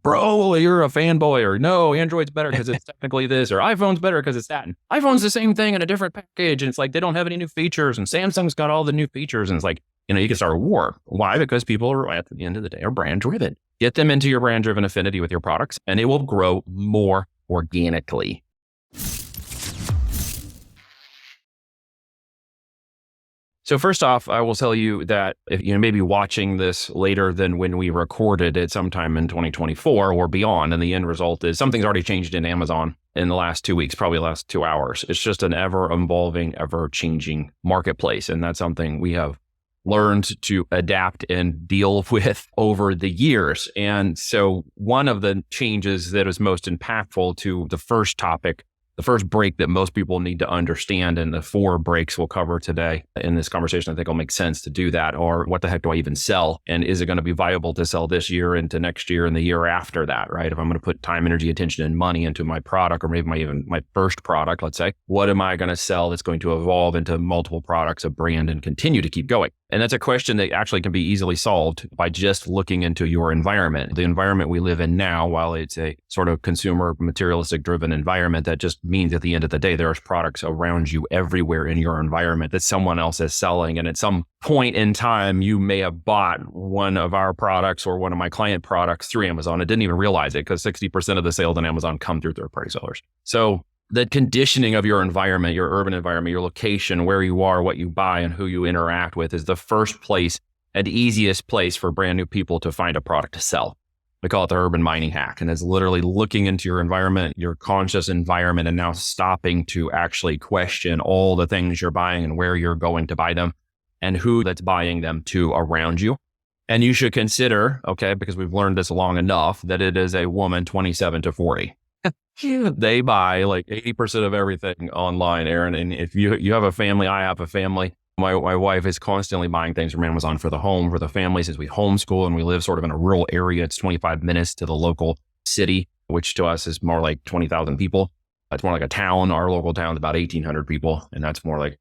bro, you're a fanboy, or no, Android's better because it's technically this, or iPhone's better because it's that. And iPhone's the same thing in a different package. And it's like, they don't have any new features, and Samsung's got all the new features. And it's like, you can start a war. Why? Because people are, at the end of the day, are brand driven. Get them into your brand driven affinity with your products, and it will grow more organically. So first off, I will tell you that if you may be watching this later than when we recorded it sometime in 2024 or beyond, and the end result is something's already changed in Amazon in the last 2 weeks, probably the last 2 hours. It's just an ever evolving, ever changing marketplace. And that's something we have learned to adapt and deal with over the years. And so one of the changes that is most impactful to the first topic, the first break that most people need to understand, and the 4 breaks we'll cover today in this conversation, I think will make sense to do that. Or what the heck do I even sell? And is it going to be viable to sell this year into next year and the year after that, right? If I'm going to put time, energy, attention, and money into my product, or maybe my first product, let's say, what am I going to sell that's going to evolve into multiple products, a brand, and continue to keep going? And that's a question that actually can be easily solved by just looking into your environment. The environment we live in now, while it's a sort of consumer materialistic driven environment, that just means at the end of the day, there's products around you everywhere in your environment that someone else is selling. And at some point in time, you may have bought one of our products or one of my client products through Amazon and didn't even realize it, because 60% of the sales on Amazon come through third-party sellers. So the conditioning of your environment, your urban environment, your location, where you are, what you buy, and who you interact with is the first place and easiest place for brand new people to find a product to sell. We call it the urban mining hack. And it's literally looking into your environment, your conscious environment, and now stopping to actually question all the things you're buying and where you're going to buy them and who that's buying them to around you. And you should consider, okay, because we've learned this long enough, that it is a woman 27 to 40. They buy like 80% of everything online, Aaron. And if you have a family, I have a family. My wife is constantly buying things from Amazon for the home, for the family, since we homeschool and we live sort of in a rural area. It's 25 minutes to the local city, which to us is more like 20,000 people. It's more like a town. Our local town is about 1,800 people, and that's more like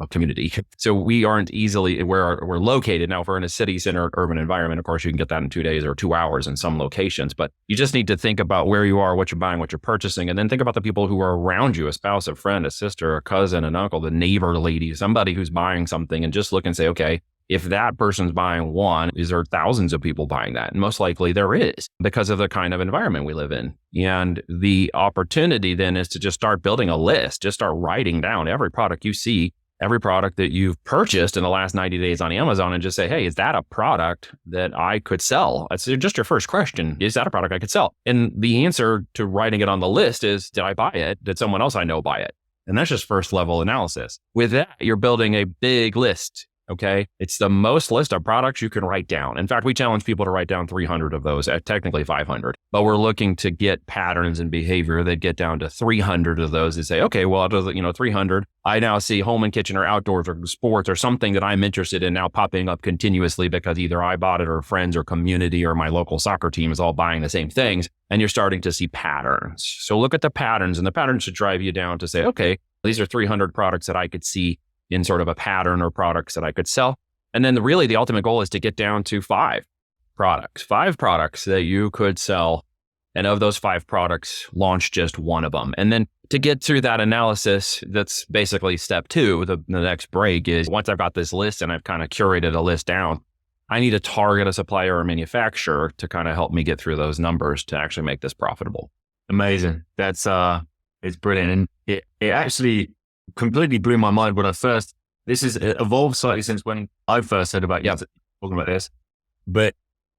a community. So we aren't easily where we're located. Now, if we're in a city center urban environment, of course, you can get that in 2 days or 2 hours in some locations, but you just need to think about where you are, what you're buying, what you're purchasing, and then think about the people who are around you, a spouse, a friend, a sister, a cousin, an uncle, the neighbor lady, somebody who's buying something, and just look and say, okay, if that person's buying one, is there thousands of people buying that? And most likely there is, because of the kind of environment we live in. And the opportunity then is to just start building a list, just start writing down every product you see, every product that you've purchased in the last 90 days on Amazon, and just say, hey, is that a product that I could sell? That's just your first question. Is that a product I could sell? And the answer to writing it on the list is, did I buy it? Did someone else I know buy it? And that's just first level analysis. With that, you're building a big list. Okay. It's the most list of products you can write down. In fact, we challenge people to write down 300 of those, technically 500, but we're looking to get patterns and behavior that get down to 300 of those and say, okay, well, out of 300, I now see home and kitchen or outdoors or sports or something that I'm interested in now popping up continuously because either I bought it or friends or community or my local soccer team is all buying the same things. And you're starting to see patterns. So look at the patterns, and the patterns should drive you down to say, okay, these are 300 products that I could see in sort of a pattern, or products that I could sell. And then really the ultimate goal is to get down to 5 products that you could sell. And of those 5 products, launch just one of them. And then to get through that analysis, that's basically step 2. The next break is, once I've got this list and I've kind of curated a list down, I need to target a supplier or manufacturer to kind of help me get through those numbers to actually make this profitable. Amazing. That's, it's brilliant. And it actually completely blew my mind when this has evolved slightly since when I first heard about you talking about this, but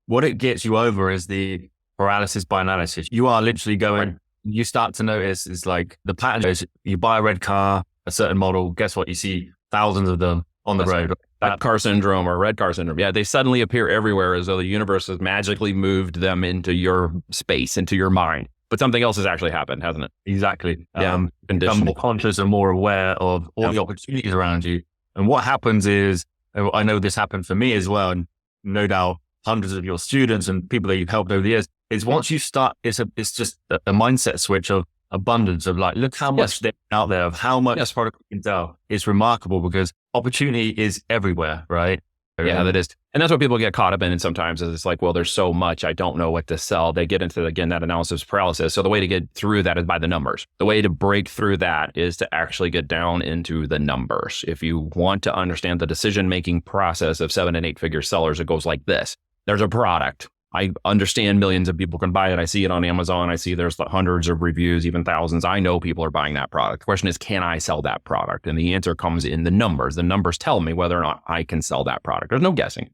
what it gets you over is the paralysis by analysis. You are literally going, you start to notice is like the pattern is, you buy a red car, a certain model, guess what? You see thousands of them on the road. That car syndrome or red car syndrome. Yeah, they suddenly appear everywhere as though the universe has magically moved them into your space, into your mind. But something else has actually happened, hasn't it? Exactly. Yeah. Become more conscious and more aware of all the opportunities around you. And what happens is, I know this happened for me as well, and no doubt hundreds of your students and people that you've helped over the years, is once you start, it's just a mindset switch of abundance of like, look how much there's out there, of how much product we can sell. It's remarkable because opportunity is everywhere, right? Yeah, that is. And that's what people get caught up in. And sometimes is it's like, well, there's so much, I don't know what to sell. They get into, again, that analysis paralysis. So the way to get through that is by the numbers. The way to break through that is to actually get down into the numbers. If you want to understand the decision-making process of 7 and 8 figure sellers, it goes like this. There's a product. I understand millions of people can buy it. I see it on Amazon. I see there's hundreds of reviews, even thousands. I know people are buying that product. The question is, can I sell that product? And the answer comes in the numbers. The numbers tell me whether or not I can sell that product. There's no guessing.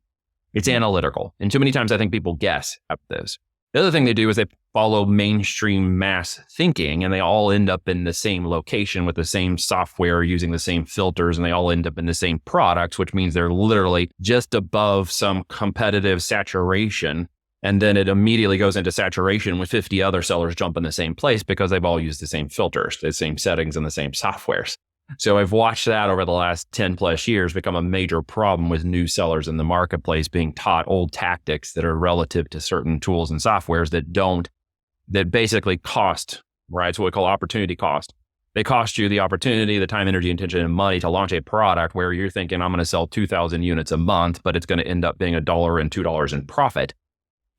It's analytical. And too many times I think people guess at this. The other thing they do is they follow mainstream mass thinking, and they all end up in the same location with the same software using the same filters, and they all end up in the same products, which means they're literally just above some competitive saturation. And then it immediately goes into saturation with 50 other sellers jump in the same place because they've all used the same filters, the same settings, and the same softwares. So I've watched that over the last 10 plus years become a major problem with new sellers in the marketplace being taught old tactics that are relative to certain tools and softwares that basically cost, right? It's what we call opportunity cost. They cost you the opportunity, the time, energy, attention, and money to launch a product where you're thinking, I'm going to sell 2,000 units a month, but it's going to end up being $1 and $2 in profit.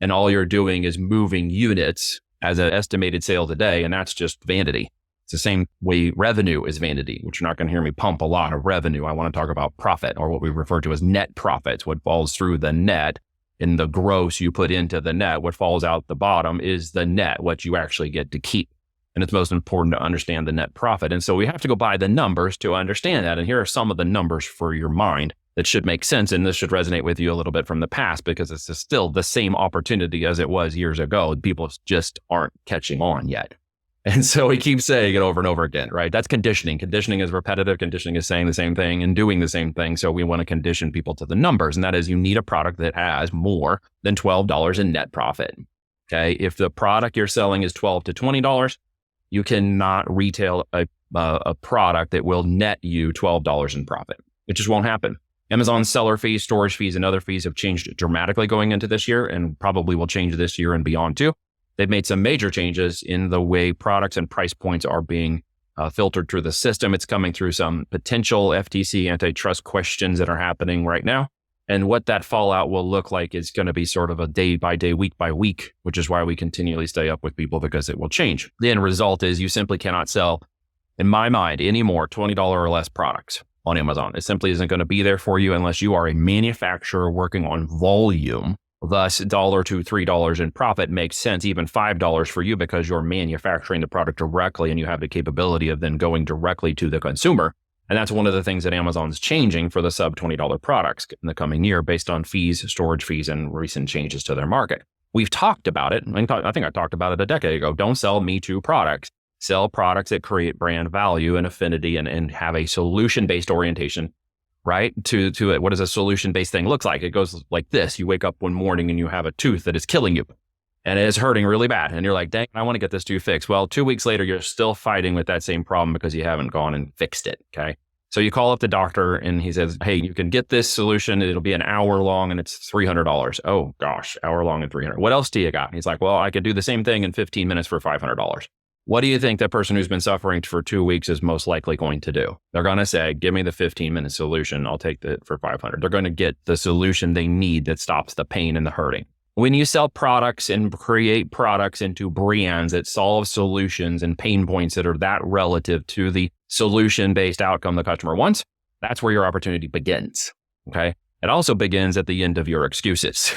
And all you're doing is moving units as an estimated sale today. And that's just vanity. It's the same way revenue is vanity, which you're not going to hear me pump a lot of revenue. I want to talk about profit, or what we refer to as net profits. What falls through the net in the gross you put into the net, what falls out the bottom is the net, what you actually get to keep. And it's most important to understand the net profit. And so we have to go by the numbers to understand that. And here are some of the numbers for your mind that should make sense. And this should resonate with you a little bit from the past, because it's still the same opportunity as it was years ago. People just aren't catching on yet. And so we keep saying it over and over again, right? That's conditioning. Conditioning is repetitive. Conditioning is saying the same thing and doing the same thing. So we want to condition people to the numbers. And that is, you need a product that has more than $12 in net profit. Okay. If the product you're selling is $12 to $20, you cannot retail a product that will net you $12 in profit. It just won't happen. Amazon's seller fees, storage fees, and other fees have changed dramatically going into this year, and probably will change this year and beyond too. They've made some major changes in the way products and price points are being filtered through the system. It's coming through some potential FTC antitrust questions that are happening right now. And what that fallout will look like is going to be sort of a day by day, week by week, which is why we continually stay up with people, because it will change. The end result is you simply cannot sell, in my mind, any more $20 or less products on Amazon. It simply isn't going to be there for you unless you are a manufacturer working on volume. Thus, $1 to $3 in profit makes sense, even $5 for you, because you're manufacturing the product directly and you have the capability of then going directly to the consumer. And that's one of the things that Amazon's changing for the sub $20 products in the coming year based on fees, storage fees, and recent changes to their market. We've talked about it. I think I talked about it a decade ago. Don't sell Me Too products. Sell products that create brand value and affinity and have a solution-based orientation, right? To it. What does a solution-based thing look like? It goes like this. You wake up one morning and you have a tooth that is killing you and it is hurting really bad. And you're like, dang, I want to get this tooth fixed. Well, 2 weeks later, you're still fighting with that same problem because you haven't gone and fixed it. Okay. So you call up the doctor and he says, hey, you can get this solution. It'll be an hour long and it's $300. Oh gosh, hour long and $300. What else do you got? He's like, well, I could do the same thing in 15 minutes for $500. What do you think that person who's been suffering for 2 weeks is most likely going to do? They're going to say, give me the 15-minute solution. I'll take it for $500. They're going to get the solution they need that stops the pain and the hurting. When you sell products and create products into brands that solve solutions and pain points that are that relative to the solution-based outcome the customer wants, that's where your opportunity begins. Okay. It also begins at the end of your excuses.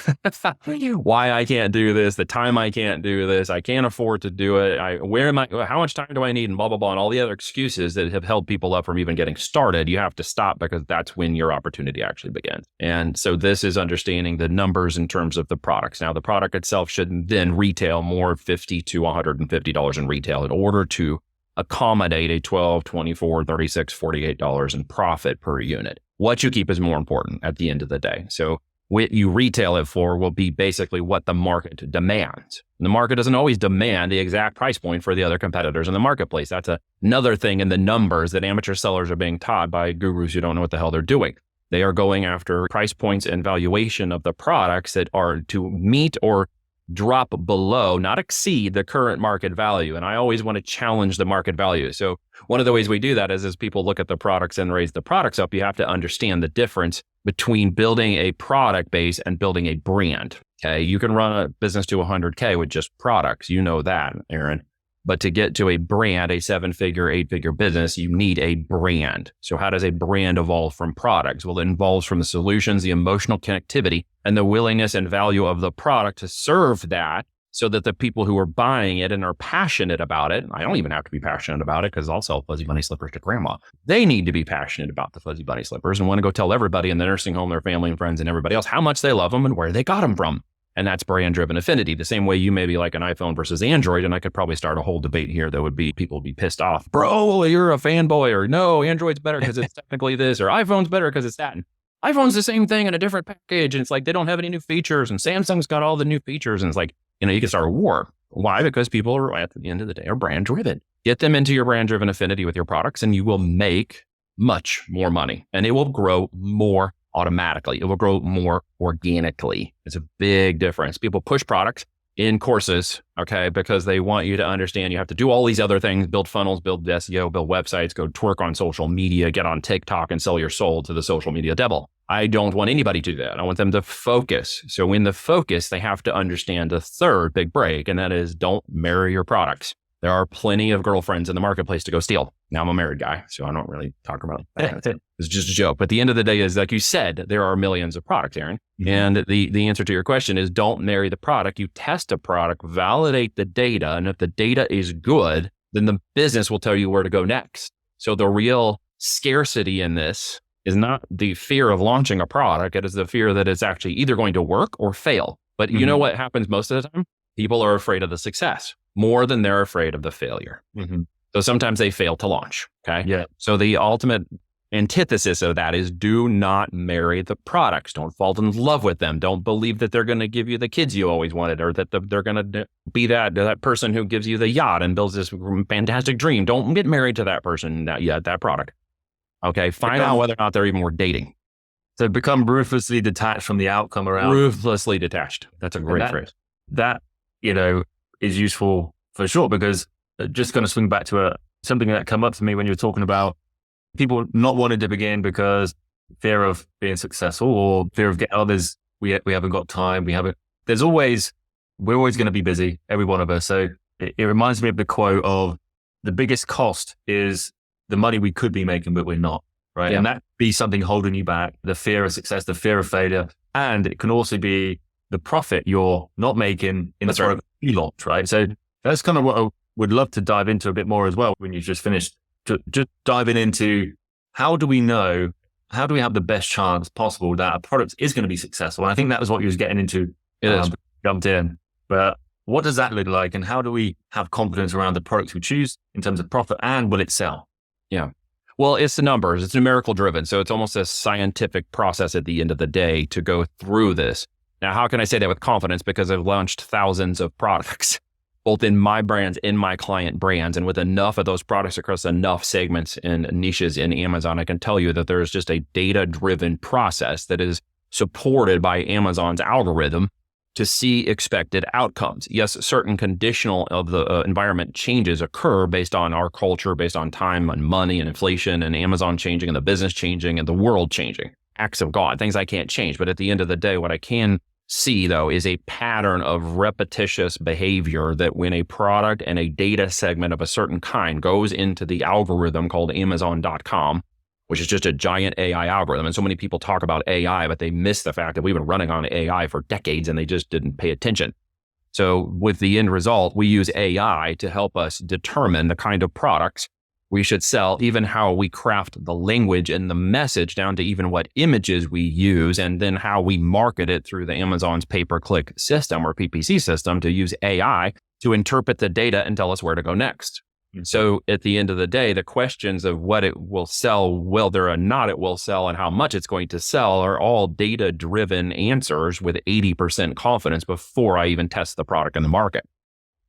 Why I can't do this, the time I can't do this, I can't afford to do it. How much time do I need, and blah, blah, blah, and all the other excuses that have held people up from even getting started. You have to stop, because that's when your opportunity actually begins. And so this is understanding the numbers in terms of the products. Now, the product itself should then retail more $50 to $150 in retail in order to accommodate a $12, $24, $36, $48 in profit per unit. What you keep is more important at the end of the day. So what you retail it for will be basically what the market demands. And the market doesn't always demand the exact price point for the other competitors in the marketplace. That's another thing in the numbers that amateur sellers are being taught by gurus who don't know what the hell they're doing. They are going after price points and valuation of the products that are to meet or drop below, not exceed, the current market value. And I always want to challenge the market value. So one of the ways we do that is as people look at the products and raise the products up, you have to understand the difference between building a product base and building a brand. Okay. You can run a business to 100K with just products. You know that, Aaron. But to get to a brand, a 7-figure, 8-figure business, you need a brand. So how does a brand evolve from products? Well, it evolves from the solutions, the emotional connectivity, and the willingness and value of the product to serve that, so that the people who are buying it and are passionate about it, I don't even have to be passionate about it because I'll sell fuzzy bunny slippers to grandma. They need to be passionate about the fuzzy bunny slippers and want to go tell everybody in the nursing home, their family and friends and everybody else how much they love them and where they got them from. And that's brand-driven affinity. The same way you may be like an iPhone versus Android, and I could probably start a whole debate here that would be, people would be pissed off. Bro, you're a fanboy, or no, Android's better because it's technically this, or iPhone's better because it's that. And iPhone's the same thing in a different package, and it's like they don't have any new features, and Samsung's got all the new features, and it's like, you can start a war. Why? Because people are, at the end of the day, are brand-driven. Get them into your brand-driven affinity with your products, and you will make much more money, and it will grow more automatically. It will grow more organically. It's a big difference. People push products in courses, okay, because they want you to understand you have to do all these other things, build funnels, build SEO, build websites, go twerk on social media, get on TikTok and sell your soul to the social media devil. I don't want anybody to do that. I want them to focus. So in the focus, they have to understand the third big break, and that is don't marry your products. There are plenty of girlfriends in the marketplace to go steal. Now I'm a married guy, so I don't really talk about that. It's just a joke. But at the end of the day is, like you said, there are millions of products, Aaron. Mm-hmm. And the answer to your question is don't marry the product. You test a product, validate the data. And if the data is good, then the business will tell you where to go next. So the real scarcity in this is not the fear of launching a product. It is the fear that it's actually either going to work or fail. But you know what happens most of the time? People are afraid of the success more than they're afraid of the failure. Mm-hmm. So sometimes they fail to launch. Okay. Yeah. So the ultimate antithesis of that is do not marry the products. Don't fall in love with them. Don't believe that they're going to give you the kids you always wanted, or that they're going to be that person who gives you the yacht and builds this fantastic dream. Don't get married to that person, that product. Okay. Find out whether or not they're even worth dating. So become ruthlessly detached from the outcome around. Ruthlessly detached. That's a great phrase. That, is useful for sure, because just going to swing back to something that came up for me when you were talking about people not wanting to begin because fear of being successful or fear of getting others. We haven't got time. We're always going to be busy, every one of us. So it reminds me of the quote of the biggest cost is the money we could be making, but we're not. Right. Yeah. And that be something holding you back, the fear of success, the fear of failure. And it can also be the profit you're not making in the product you launch, right? So that's kind of what I would love to dive into a bit more as well when you just finished, just diving into how do we have the best chance possible that a product is going to be successful? And I think that was what you was getting into. Jumped in. But what does that look like? And how do we have confidence around the products we choose in terms of profit, and will it sell? Yeah. Well, it's the numbers. It's numerical driven. So it's almost a scientific process at the end of the day to go through this. Now, how can I say that with confidence? Because I've launched thousands of products, both in my brands, in my client brands, and with enough of those products across enough segments and niches in Amazon, I can tell you that there's just a data-driven process that is supported by Amazon's algorithm to see expected outcomes. Yes, certain conditional of the environment changes occur based on our culture, based on time and money and inflation and Amazon changing and the business changing and the world changing. Acts of God, things I can't change. But at the end of the day, what I can see though is a pattern of repetitious behavior that when a product and a data segment of a certain kind goes into the algorithm called Amazon.com, which is just a giant AI algorithm. And so many people talk about AI, but they miss the fact that we've been running on AI for decades and they just didn't pay attention. So with the end result, we use AI to help us determine the kind of products we should sell, even how we craft the language and the message down to even what images we use, and then how we market it through the Amazon's pay-per-click system or PPC system to use AI to interpret the data and tell us where to go next. So at the end of the day, the questions of what it will sell, whether or not it will sell, and how much it's going to sell are all data-driven answers with 80% confidence before I even test the product in the market.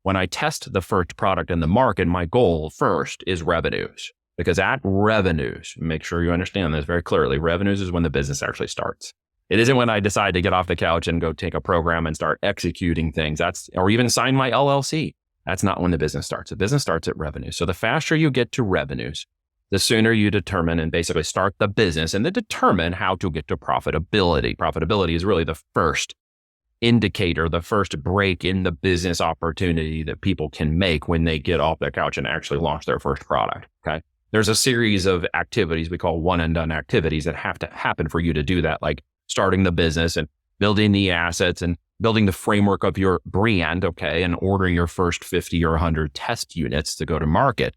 When I test the first product in the market, my goal first is revenues, because at revenues, make sure you understand this very clearly, revenues is when the business actually starts. It isn't when I decide to get off the couch and go take a program and start executing things, or even sign my LLC. That's not when the business starts. The business starts at revenue. So the faster you get to revenues, the sooner you determine and basically start the business and then determine how to get to profitability. Profitability is really the first indicator, the first break in the business opportunity that people can make when they get off their couch and actually launch their first product. Okay. There's a series of activities we call one and done activities that have to happen for you to do that, like starting the business and building the assets and building the framework of your brand. Okay. And ordering your first 50 or 100 test units to go to market.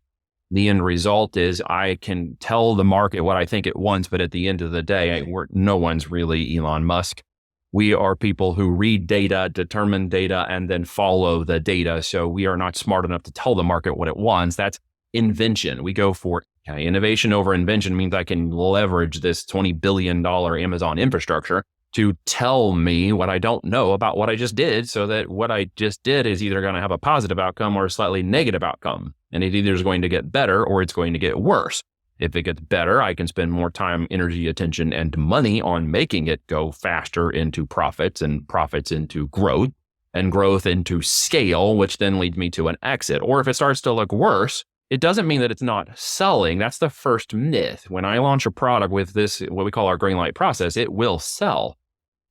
The end result is I can tell the market what I think it wants, but at the end of the day, no one's really Elon Musk. We are people who read data, determine data, and then follow the data. So we are not smart enough to tell the market what it wants. That's invention. We go for innovation over invention means I can leverage this $20 billion Amazon infrastructure to tell me what I don't know about what I just did, so that what I just did is either going to have a positive outcome or a slightly negative outcome. And it either is going to get better or it's going to get worse. If it gets better, I can spend more time, energy, attention, and money on making it go faster into profits and profits into growth and growth into scale, which then leads me to an exit. Or if it starts to look worse, it doesn't mean that it's not selling. That's the first myth. When I launch a product with this, what we call our green light process, it will sell.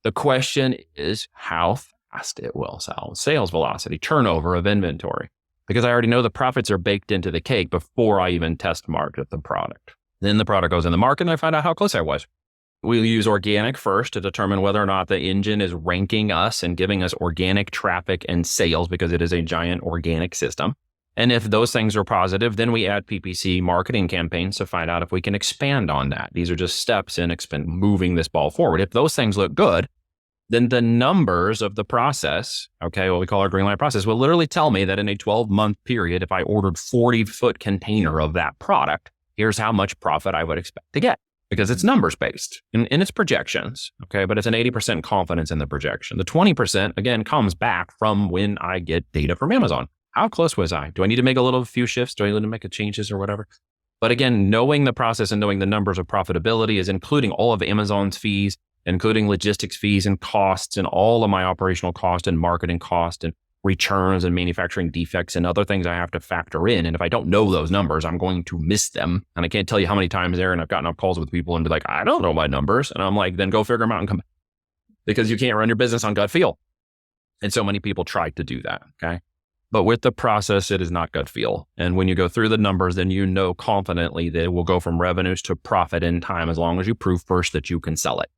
The question is how fast it will sell. Sales velocity, turnover of inventory. Because I already know the profits are baked into the cake before I even test market the product. Then the product goes in the market and I find out how close I was. We'll use organic first to determine whether or not the engine is ranking us and giving us organic traffic and sales, because it is a giant organic system. And if those things are positive, then we add PPC marketing campaigns to find out if we can expand on that. These are just steps in moving this ball forward. If those things look good, then the numbers of the process, okay, what we call our green light process, will literally tell me that in a 12-month period, if I ordered 40-foot container of that product, here's how much profit I would expect to get, because it's numbers based and it's projections, okay, but it's an 80% confidence in the projection. The 20%, again, comes back from when I get data from Amazon. How close was I? Do I need to make a few shifts? Do I need to make changes or whatever? But again, knowing the process and knowing the numbers of profitability is including all of Amazon's fees, including logistics fees and costs and all of my operational cost and marketing cost and returns and manufacturing defects and other things I have to factor in. And if I don't know those numbers, I'm going to miss them. And I can't tell you how many times there, and I've gotten up calls with people and be like, I don't know my numbers. And I'm like, then go figure them out and come back. Because you can't run your business on gut feel. And so many people try to do that, okay? But with the process, it is not gut feel. And when you go through the numbers, then you know confidently that it will go from revenues to profit in time, as long as you prove first that you can sell it.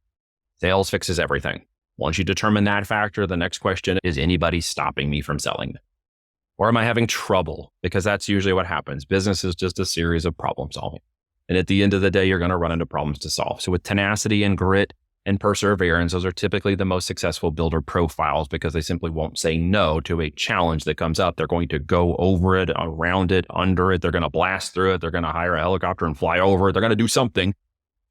Sales fixes everything. Once you determine that factor, the next question is anybody stopping me from selling it? Or am I having trouble? Because that's usually what happens. Business is just a series of problem solving. And at the end of the day, you're going to run into problems to solve. So with tenacity and grit and perseverance, those are typically the most successful builder profiles, because they simply won't say no to a challenge that comes up. They're going to go over it, around it, under it. They're going to blast through it. They're going to hire a helicopter and fly over it. They're going to do something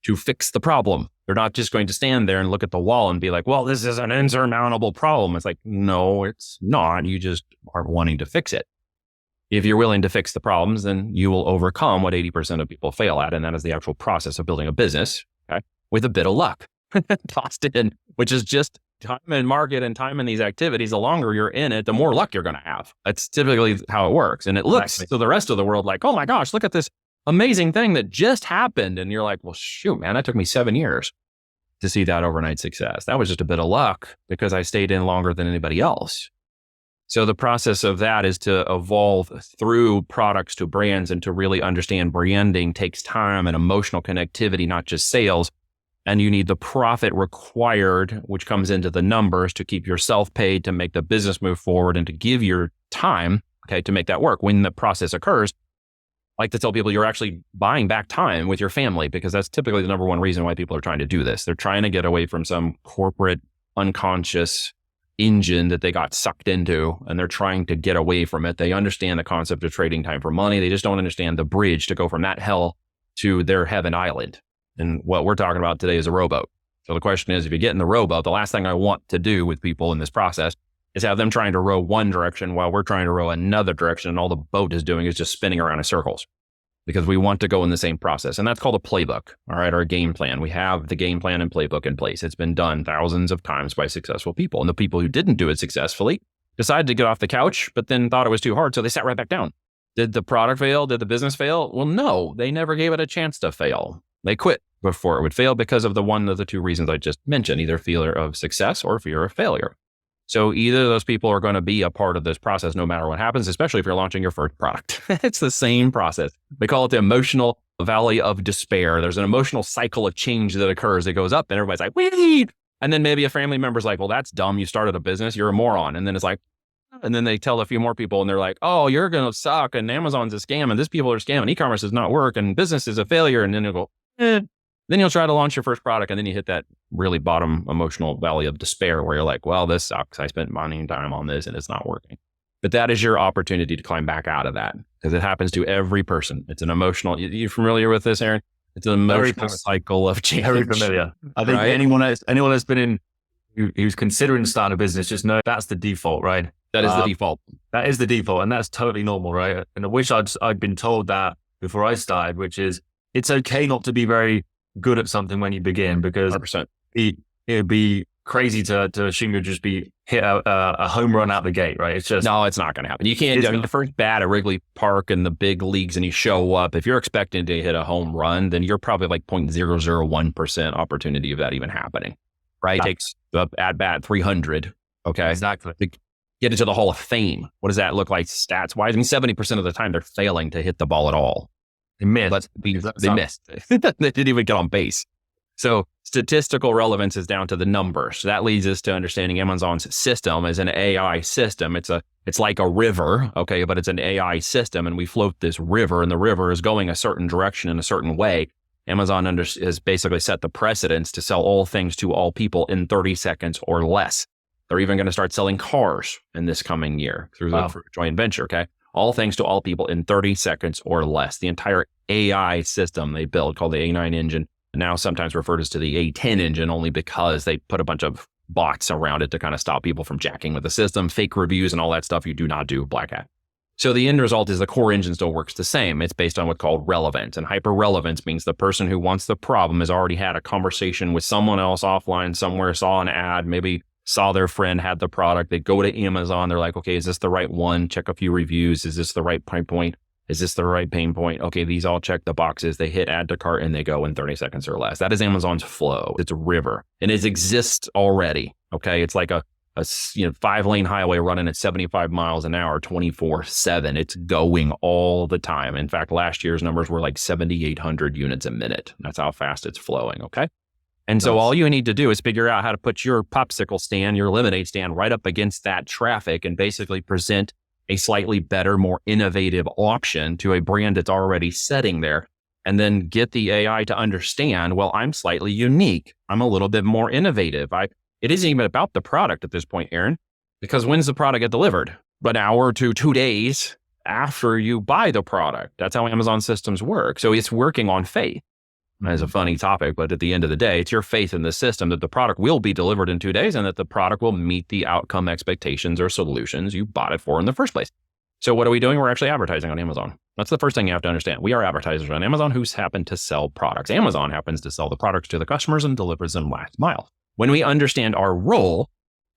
to fix the problem. They're not just going to stand there and look at the wall and be like, well, this is an insurmountable problem. It's like, no, it's not. You just are wanting to fix it. If you're willing to fix the problems, then you will overcome what 80% of people fail at. And that is the actual process of building a business, okay, with a bit of luck tossed in, which is just time in market and time in these activities. The longer you're in it, the more luck you're going to have. That's typically how it works. And it looks to the rest of the world like, oh my gosh, look at this amazing thing that just happened. And you're like, well, shoot, man, that took me 7 years to see that overnight success. That was just a bit of luck because I stayed in longer than anybody else. So the process of that is to evolve through products to brands, and to really understand branding takes time and emotional connectivity, not just sales. And you need the profit required, which comes into the numbers, to keep yourself paid, to make the business move forward, and to give your time, okay, to make that work. When the process occurs, I like to tell people you're actually buying back time with your family, because that's typically the number one reason why people are trying to do this. They're trying to get away from some corporate unconscious engine that they got sucked into, and they're trying to get away from it. They understand the concept of trading time for money. They just don't understand the bridge to go from that hell to their heaven island. And what we're talking about today is a rowboat. So the question is, if you get in the rowboat, the last thing I want to do with people in this process is have them trying to row one direction while we're trying to row another direction, and all the boat is doing is just spinning around in circles, because we want to go in the same process. And that's called a playbook, all right, or a game plan. We have the game plan and playbook in place. It's been done thousands of times by successful people. And the people who didn't do it successfully decided to get off the couch, but then thought it was too hard, so they sat right back down. Did the product fail? Did the business fail? Well, no, they never gave it a chance to fail. They quit before it would fail because of the one of the two reasons I just mentioned, either fear of success or fear of failure. So either of those people are going to be a part of this process no matter what happens, especially if you're launching your first product. It's the same process. We call it the emotional valley of despair. There's an emotional cycle of change that occurs. It goes up and everybody's like, wee! And then maybe a family member's like, well, that's dumb. You started a business. You're a moron. And then it's like, and then they tell a few more people and they're like, oh, you're going to suck. And Amazon's a scam. And these people are scamming. E-commerce does not work. And business is a failure. And then you'll go, Then you'll try to launch your first product. And then you hit that really bottom emotional valley of despair where you're like, well, this sucks. I spent money and time on this and it's not working. But that is your opportunity to climb back out of that because it happens to every person. It's an emotional, you familiar with this, Aaron? It's an emotional cycle of change. Very familiar. I think anyone that's been who's considering starting a business, just know that's the default, right? That is the default. That is the default. And that's totally normal, right? And I wish I'd been told that before I started, which is it's okay not to be very good at something when you begin because 100%. It would be crazy to assume you'll just be hit a home run out the gate, right? It's just no, it's not going to happen. You can't. I mean, the first bat at Wrigley Park in the big leagues, and you show up. If you're expecting to hit a home run, then you're probably like 0.001% opportunity of that even happening, right? It takes the at bat 300. Okay, exactly. To get into the Hall of Fame. What does that look like stats wise? I mean, 70% of the time they're failing to hit the ball at all. They missed. They missed. They didn't even get on base. So statistical relevance is down to the numbers. So that leads us to understanding Amazon's system as an AI system. It's like a river, okay, but it's an AI system, and we float this river, and the river is going a certain direction in a certain way. Amazon has basically set the precedence to sell all things to all people in 30 seconds or less. They're even going to start selling cars in this coming year through the joint venture, okay? All things to all people in 30 seconds or less. The entire AI system they built, called the A9 engine, now sometimes referred as to the A10 engine, only because they put a bunch of bots around it to kind of stop people from jacking with the system, fake reviews and all that stuff you do not do, black hat. So the end result is the core engine still works the same. It's based on what's called relevance, and hyper relevance means the person who wants the problem has already had a conversation with someone else offline somewhere, saw an ad, maybe saw their friend had the product. They go to Amazon. They're like, okay, is this the right one? Check a few reviews. Is this the right price point? Is this the right pain point? Okay, these all check the boxes. They hit add to cart and they go in 30 seconds or less. That is Amazon's flow. It's a river and it exists already. Okay, it's like a 5-lane highway running at 75 miles an hour, 24/7. It's going all the time. In fact, last year's numbers were like 7,800 units a minute. That's how fast it's flowing. Okay. And so all you need to do is figure out how to put your popsicle stand, your lemonade stand right up against that traffic and basically present a slightly better, more innovative option to a brand that's already sitting there. And then get the AI to understand, well, I'm slightly unique. I'm a little bit more innovative. It isn't even about the product at this point, Aaron, because when's the product get delivered? An hour to 2 days after you buy the product. That's how Amazon systems work. So it's working on faith. As a funny topic, but at the end of the day, it's your faith in the system that the product will be delivered in 2 days and that the product will meet the outcome expectations or solutions you bought it for in the first place. So what are we doing? We're actually advertising on Amazon. That's the first thing you have to understand. We are advertisers on Amazon who happen to sell products. Amazon happens to sell the products to the customers and delivers them last mile. When we understand our role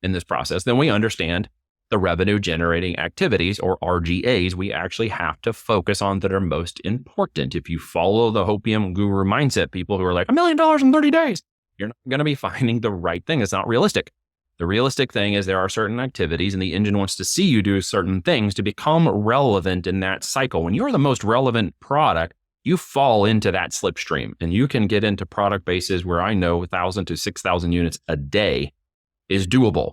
in this process, then we understand the revenue generating activities or RGAs we actually have to focus on that are most important. If you follow the hopium guru mindset, people who are like $1 million in 30 days, you're not going to be finding the right thing. It's not realistic. The realistic thing is there are certain activities and the engine wants to see you do certain things to become relevant in that cycle. When you're the most relevant product, you fall into that slipstream and you can get into product bases where I know 1,000 to 6,000 units a day is doable.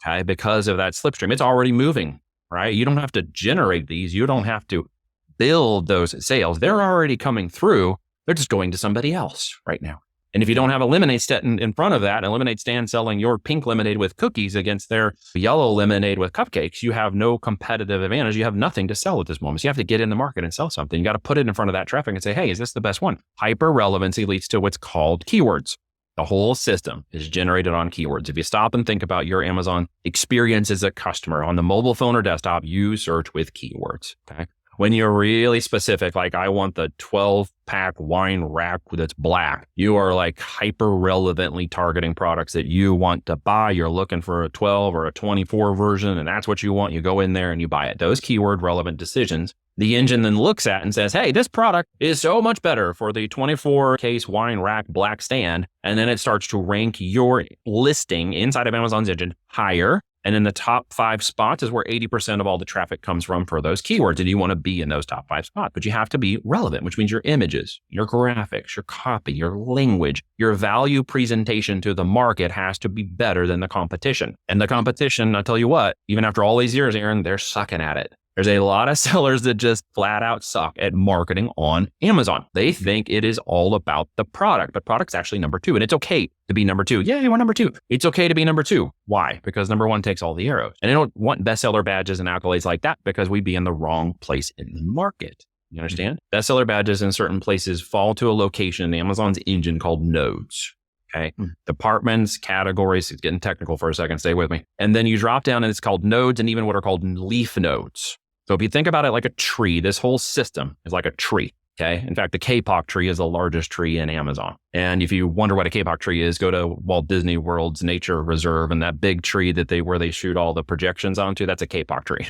Okay, because of that slipstream, it's already moving, right? You don't have to generate these. You don't have to build those sales. They're already coming through. They're just going to somebody else right now. And if you don't have a lemonade stand in front of that, a lemonade stand selling your pink lemonade with cookies against their yellow lemonade with cupcakes, you have no competitive advantage. You have nothing to sell at this moment. So you have to get in the market and sell something. You got to put it in front of that traffic and say, hey, is this the best one? Hyper relevancy leads to what's called keywords. The whole system is generated on keywords. If you stop and think about your Amazon experience as a customer on the mobile phone or desktop, you search with keywords. Okay. When you're really specific, like I want the 12-pack wine rack that's black, you are like hyper relevantly targeting products that you want to buy. You're looking for a 12 or a 24 version, and that's what you want. You go in there and you buy it. Those keyword relevant decisions The engine then looks at and says, hey, this product is so much better for the 24 case wine rack black stand. And then it starts to rank your listing inside of Amazon's engine higher. And in the top 5 spots is where 80% of all the traffic comes from for those keywords. And you want to be in those top 5 spots, but you have to be relevant, which means your images, your graphics, your copy, your language, your value presentation to the market has to be better than the competition. And the competition, I'll tell you what, even after all these years, Aaron, they're sucking at it. There's a lot of sellers that just flat out suck at marketing on Amazon. They think it is all about the product, but product's actually number 2. And it's okay to be number 2. Yeah, we're number 2. It's okay to be number 2. Why? Because number 1 takes all the arrows. And they don't want bestseller badges and accolades like that because we'd be in the wrong place in the market. You understand? Bestseller badges in certain places fall to a location in Amazon's engine called nodes. Okay. Departments, categories, it's getting technical for a second. Stay with me. And then you drop down and it's called nodes and even what are called leaf nodes. So if you think about it like a tree, this whole system is like a tree. Okay. In fact, the Kapok tree is the largest tree in Amazon. And if you wonder what a Kapok tree is, go to Walt Disney World's Nature Reserve, and that big tree where they shoot all the projections onto, that's a Kapok tree.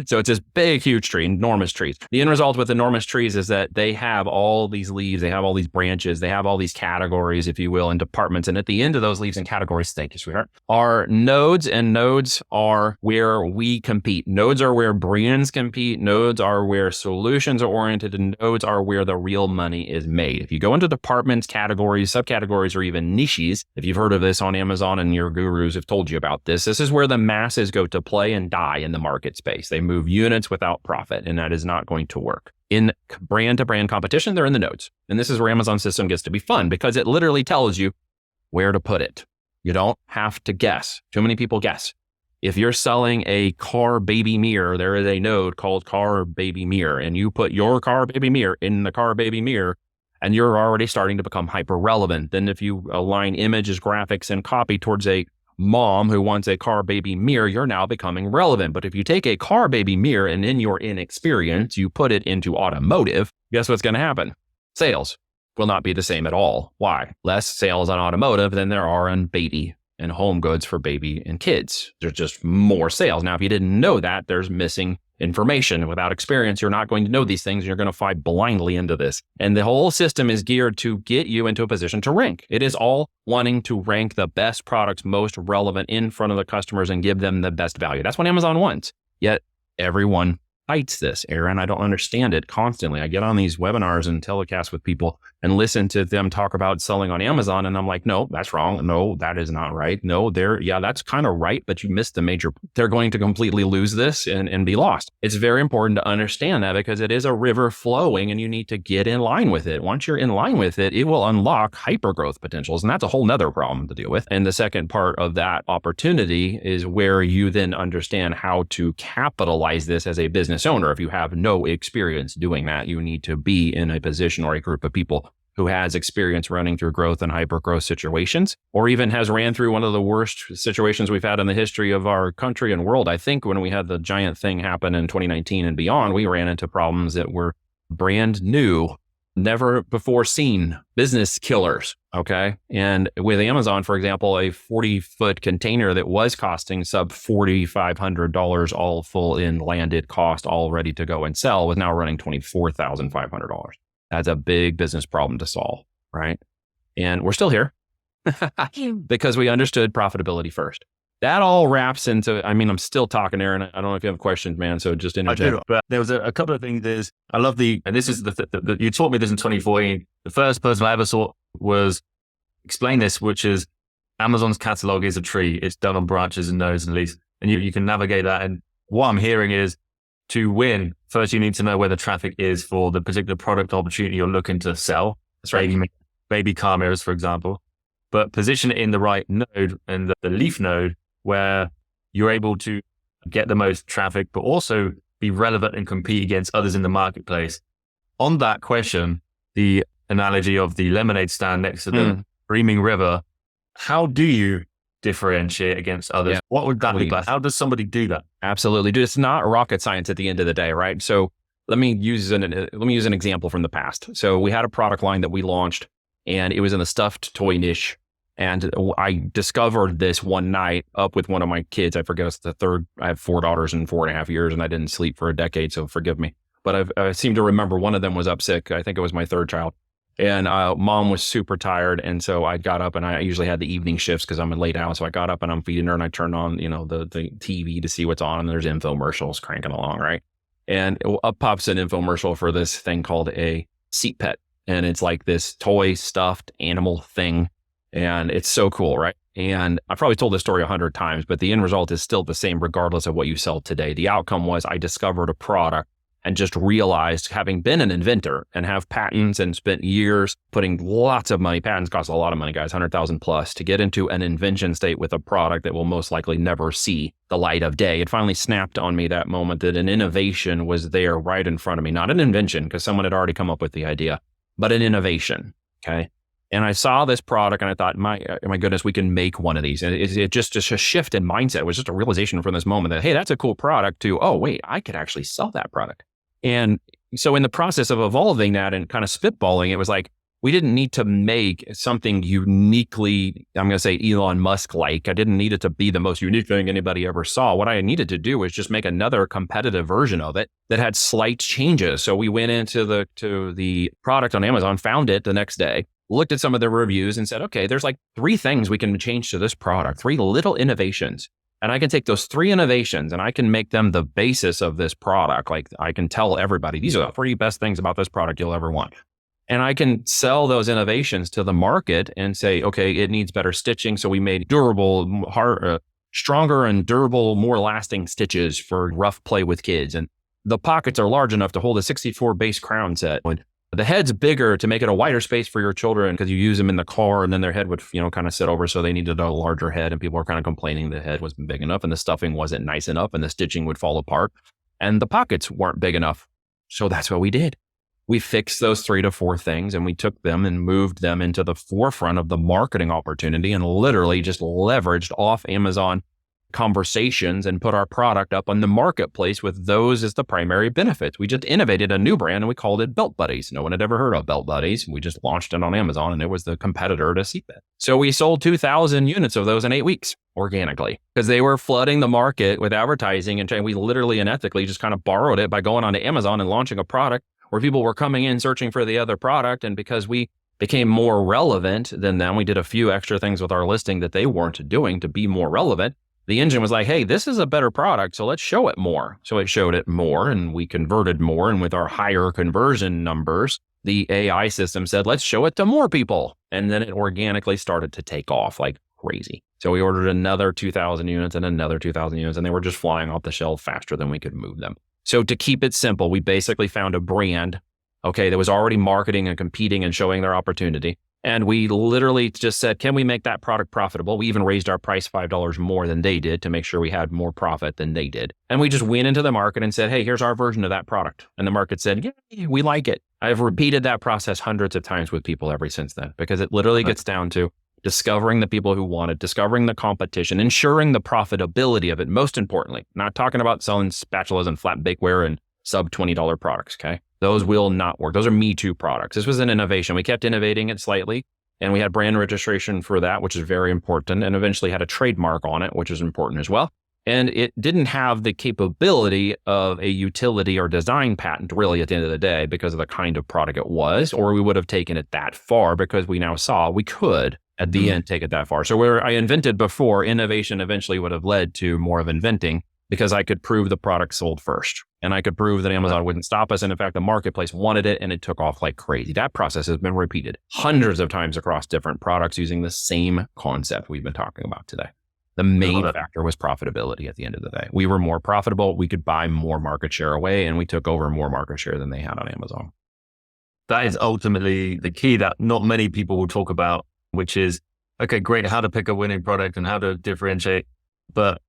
So it's this big, huge tree, enormous trees. The end result with enormous trees is that they have all these leaves, they have all these branches, they have all these categories, if you will, and departments. And at the end of those leaves and categories, thank you, sweetheart, are nodes, and nodes are where we compete. Nodes are where brands compete. Nodes are where solutions are oriented, and nodes are where the real money is made. If you go into departments, categories, subcategories, or even niches, if you've heard of this on Amazon and your gurus have told you about this, this is where the masses go to play and die in the market space. They move units without profit, and that is not going to work. In brand-to-brand competition, they're in the nodes. And this is where Amazon's system gets to be fun because it literally tells you where to put it. You don't have to guess. Too many people guess. If you're selling a car baby mirror, there is a node called car baby mirror, and you put your car baby mirror in the car baby mirror, and you're already starting to become hyper relevant. Then if you align images, graphics, and copy towards a mom who wants a car baby mirror, you're now becoming relevant. But if you take a car baby mirror and in your inexperience, you put it into automotive, guess what's going to happen? Sales will not be the same at all. Why? Less sales on automotive than there are on baby and home goods for baby and kids. There's just more sales. Now, if you didn't know that, there's missing information. Without experience, you're not going to know these things. You're going to fly blindly into this. And the whole system is geared to get you into a position to rank. It is all wanting to rank the best products most relevant in front of the customers and give them the best value. That's what Amazon wants. Yet everyone fights this, Aaron. I don't understand it constantly. I get on these webinars and telecasts with people and listen to them talk about selling on Amazon. And I'm like, no, that's wrong. No, that is not right. No, that's kind of right, but you missed the major. They're going to completely lose this and be lost. It's very important to understand that because it is a river flowing and you need to get in line with it. Once you're in line with it, it will unlock hyper growth potentials. And that's a whole nother problem to deal with. And the second part of that opportunity is where you then understand how to capitalize this as a business owner. If you have no experience doing that, you need to be in a position or a group of people who has experience running through growth and hyper growth situations, or even has ran through one of the worst situations we've had in the history of our country and world. I think when we had the giant thing happen in 2019 and beyond, we ran into problems that were brand new, never before seen business killers. Okay. And with Amazon, for example, a 40-foot container that was costing sub $4,500, all full in landed cost, all ready to go and sell, was now running $24,500. That's a big business problem to solve, right? And we're still here because we understood profitability first. That all wraps into, I'm still talking, Aaron. I don't know if you have questions, man. So just interject. I do, but there was a couple of things. I love and this is you taught me this in 2014. The first person I ever saw was explain this, which is Amazon's catalog is a tree. It's done on branches and nodes and leaves, and you can navigate that. And what I'm hearing is to win, first you need to know where the traffic is for the particular product opportunity you're looking to sell. That's right. Baby car mirrors, for example, but position it in the right node and the leaf node where you're able to get the most traffic, but also be relevant and compete against others in the marketplace. On that question, the analogy of the lemonade stand next to the Dreaming River, how do you differentiate against others? Yeah. What would that look like? How does somebody do that? Absolutely. Dude, it's not rocket science at the end of the day, right? So let me use an example from the past. So we had a product line that we launched and it was in the stuffed toy niche. And I discovered this one night up with one of my kids. I forget it's the third. I have 4 daughters in 4.5 years, and I didn't sleep for a decade, so forgive me. But I seem to remember one of them was up sick. I think it was my third child. And mom was super tired. And so I got up, and I usually had the evening shifts because I'm late out. So I got up and I'm feeding her, and I turned on, the TV to see what's on. And there's infomercials cranking along, right? And up pops an infomercial for this thing called a seat pet. And it's like this toy stuffed animal thing. And it's so cool, right? And I've probably told this story 100 times, but the end result is still the same regardless of what you sell today. The outcome was I discovered a product and just realized, having been an inventor and have patents and spent years putting lots of money, patents cost a lot of money, guys, 100,000 plus, to get into an invention state with a product that will most likely never see the light of day. It finally snapped on me that moment that an innovation was there right in front of me, not an invention because someone had already come up with the idea, but an innovation, okay? And I saw this product and I thought, my goodness, we can make one of these. And it just a shift in mindset. It was just a realization from this moment that, hey, that's a cool product, to, oh, wait, I could actually sell that product. And so in the process of evolving that and kind of spitballing, it was like, we didn't need to make something uniquely, I'm going to say Elon Musk-like. I didn't need it to be the most unique thing anybody ever saw. What I needed to do was just make another competitive version of it that had slight changes. So we went into the product on Amazon, found it the next day, looked at some of the reviews and said, okay, there's like 3 things we can change to this product, 3 little innovations. And I can take those 3 innovations and I can make them the basis of this product. Like I can tell everybody, these are the 3 best things about this product you'll ever want. And I can sell those innovations to the market and say, okay, it needs better stitching. So we made durable, stronger and durable, more lasting stitches for rough play with kids. And the pockets are large enough to hold a 64 base crown set. The head's bigger to make it a wider space for your children because you use them in the car, and then their head would, kind of sit over. So they needed a larger head, and people were kind of complaining the head wasn't big enough and the stuffing wasn't nice enough and the stitching would fall apart and the pockets weren't big enough. So that's what we did. We fixed those 3 to 4 things and we took them and moved them into the forefront of the marketing opportunity and literally just leveraged off Amazon conversations and put our product up on the marketplace with those as the primary benefits. We just innovated a new brand and we called it Belt Buddies. No one had ever heard of Belt Buddies. We just launched it on Amazon and it was the competitor to Seatbelt. So we sold 2,000 units of those in 8 weeks organically because they were flooding the market with advertising, and we literally and ethically just kind of borrowed it by going onto Amazon and launching a product where people were coming in searching for the other product. And because we became more relevant than them, we did a few extra things with our listing that they weren't doing to be more relevant. The engine was like, hey, this is a better product, so let's show it more. So it showed it more and we converted more. And with our higher conversion numbers, the AI system said, let's show it to more people. And then it organically started to take off like crazy. So we ordered another 2,000 units and another 2,000 units, and they were just flying off the shelf faster than we could move them. So to keep it simple, we basically found a brand, okay, that was already marketing and competing and showing their opportunity. And we literally just said, can we make that product profitable? We even raised our price $5 more than they did to make sure we had more profit than they did. And we just went into the market and said, hey, here's our version of that product. And the market said, yeah, we like it. I've repeated that process hundreds of times with people ever since then, because it literally gets down to discovering the people who want it, discovering the competition, ensuring the profitability of it. Most importantly, not talking about selling spatulas and flat bakeware and sub $20 products, okay? Those will not work. Those are Me Too products. This was an innovation. We kept innovating it slightly, and we had brand registration for that, which is very important, and eventually had a trademark on it, which is important as well. And it didn't have the capability of a utility or design patent really at the end of the day because of the kind of product it was, or we would have taken it that far because we now saw we could at the end take it that far. So where I invented before, innovation eventually would have led to more of inventing because I could prove the product sold first. And I could prove that Amazon wouldn't stop us. And in fact, the marketplace wanted it and it took off like crazy. That process has been repeated hundreds of times across different products using the same concept we've been talking about today. The main factor was profitability at the end of the day. We were more profitable. We could buy more market share away, and we took over more market share than they had on Amazon. That is ultimately the key that not many people will talk about, which is, okay, great, how to pick a winning product and how to differentiate. But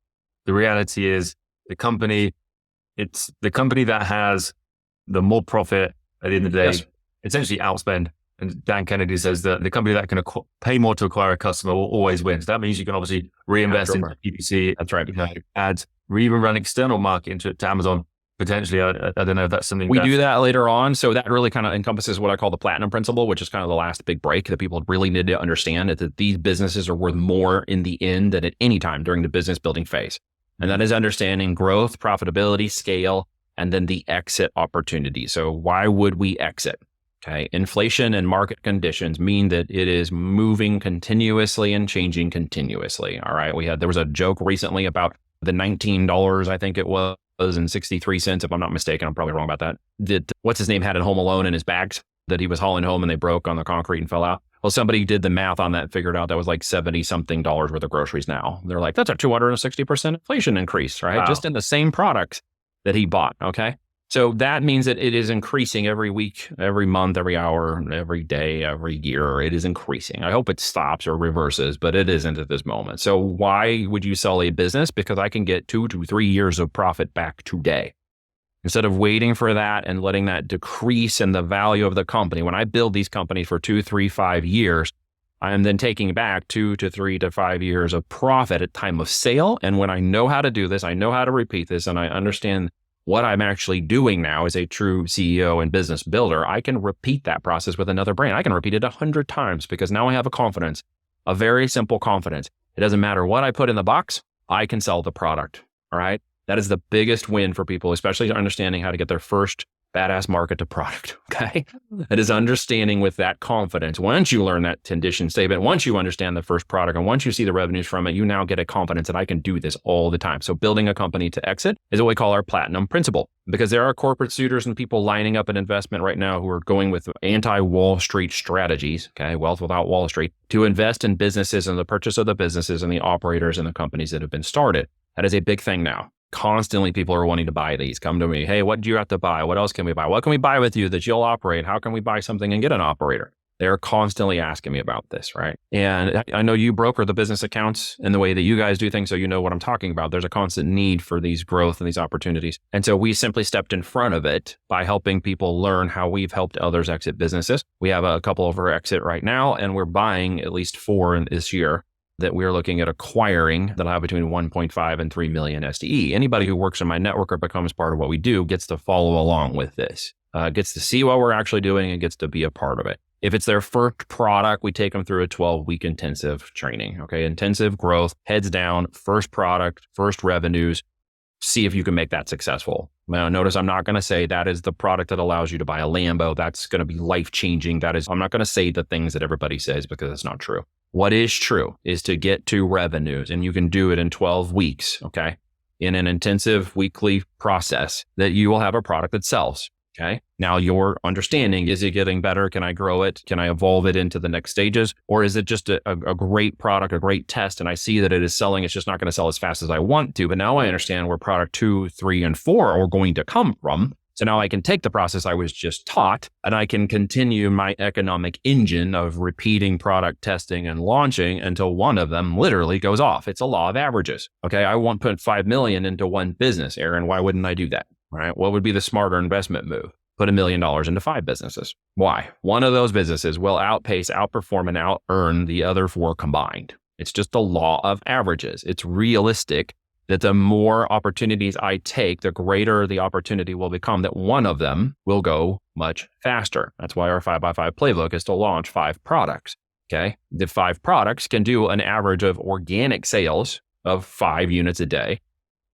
the reality is it's the company that has the more profit at the end of the day, essentially outspend. And Dan Kennedy says that the company that can pay more to acquire a customer will always win. So that means you can obviously reinvest into PPC. That's right. Ads, or even run external marketing to Amazon Potentially, I don't know if that's something We do that later on. So that really kind of encompasses what I call the platinum principle, which is kind of the last big break that people really need to understand, is that these businesses are worth more in the end than at any time during the business building phase. And that is understanding growth, profitability, scale, and then the exit opportunity. So why would we exit? Okay. Inflation and market conditions mean that it is moving continuously and changing continuously. All right. There was a joke recently about the $19, I think it was, and 63 cents, if I'm not mistaken. I'm probably wrong about that. That what's his name had at Home Alone in his bags that he was hauling home and they broke on the concrete and fell out. Well, somebody did the math on that and figured out that was like 70 something dollars worth of groceries now. They're like, that's a 260% inflation increase, right? Wow. Just in the same products that he bought. Okay. So that means that it is increasing every week, every month, every hour, every day, every year. It is increasing. I hope it stops or reverses, but it isn't at this moment. So why would you sell a business? Because I can get 2 to 3 years of profit back today. Instead of waiting for that and letting that decrease in the value of the company. When I build these companies for 2, 3, 5 years, I am then taking back 2 to 3 to 5 years of profit at time of sale. And when I know how to do this, I know how to repeat this, and I understand what I'm actually doing now as a true CEO and business builder, I can repeat that process with another brand. I can repeat it 100 times because now I have a confidence, a very simple confidence. It doesn't matter what I put in the box, I can sell the product. All right. That is the biggest win for people, especially understanding how to get their first badass market to product. Okay. It is understanding with that confidence. Once you learn that condition statement, once you understand the first product, and once you see the revenues from it, you now get a confidence that I can do this all the time. So building a company to exit is what we call our platinum principle, because there are corporate suitors and people lining up an investment right now who are going with anti-Wall Street strategies, okay, wealth without Wall Street, to invest in businesses and the purchase of the businesses and the operators and the companies that have been started. That is a big thing now. Constantly people are wanting to buy these. Come to me. Hey, what do you have to buy? What else can we buy? What can we buy with you that you'll operate? How can we buy something and get an operator? They're constantly asking me about this, right? And I know you broker the business accounts in the way that you guys do things, so you know what I'm talking about. There's a constant need for these growth and these opportunities. And so we simply stepped in front of it by helping people learn how we've helped others exit businesses. We have a couple of our exit right now, and we're buying at least 4 in this year that we're looking at acquiring that'll have between 1.5 and 3 million SDE. Anybody who works in my network or becomes part of what we do gets to follow along with this, gets to see what we're actually doing and gets to be a part of it. If it's their first product, we take them through a 12-week intensive training, okay? Intensive growth, heads down, first product, first revenues, see if you can make that successful. Now, notice I'm not going to say that is the product that allows you to buy a Lambo. That's going to be life-changing. I'm not going to say the things that everybody says because it's not true. What is true is to get to revenues, and you can do it in 12 weeks, okay? In an intensive weekly process that you will have a product that sells, okay? Now, your understanding, is it getting better? Can I grow it? Can I evolve it into the next stages? Or is it just a great product, a great test, and I see that it is selling, it's just not going to sell as fast as I want to, but now I understand where product 2, 3, and 4 are going to come from. So now I can take the process I was just taught and I can continue my economic engine of repeating product testing and launching until one of them literally goes off. It's a law of averages. Okay. I won't put 5 million into one business, Aaron. Why wouldn't I do that? Right. What would be the smarter investment move? Put $1 million into 5 businesses. Why? One of those businesses will outpace, outperform, and out-earn the other 4 combined. It's just the law of averages. It's realistic that the more opportunities I take, the greater the opportunity will become that one of them will go much faster. That's why our 5x5 playbook is to launch 5 products. Okay. The 5 products can do an average of organic sales of 5 units a day.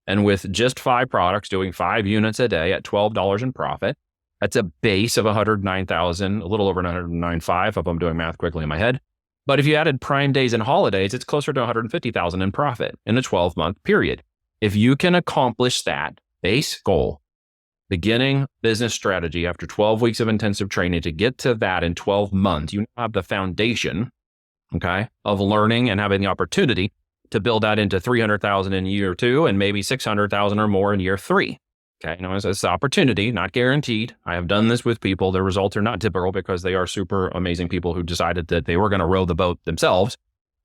And with just 5 products doing 5 units a day at $12 in profit, that's a base of 109,000, a little over 109.5 if I'm doing math quickly in my head. But if you added Prime Days and holidays, it's closer to 150,000 in profit in a 12-month period. If you can accomplish that base goal, beginning business strategy after 12 weeks of intensive training to get to that in 12 months, you have the foundation, okay, of learning and having the opportunity to build that into 300,000 in year 2 and maybe 600,000 or more in year 3. Okay, it's an opportunity, not guaranteed. I have done this with people. The results are not typical because they are super amazing people who decided that they were going to row the boat themselves.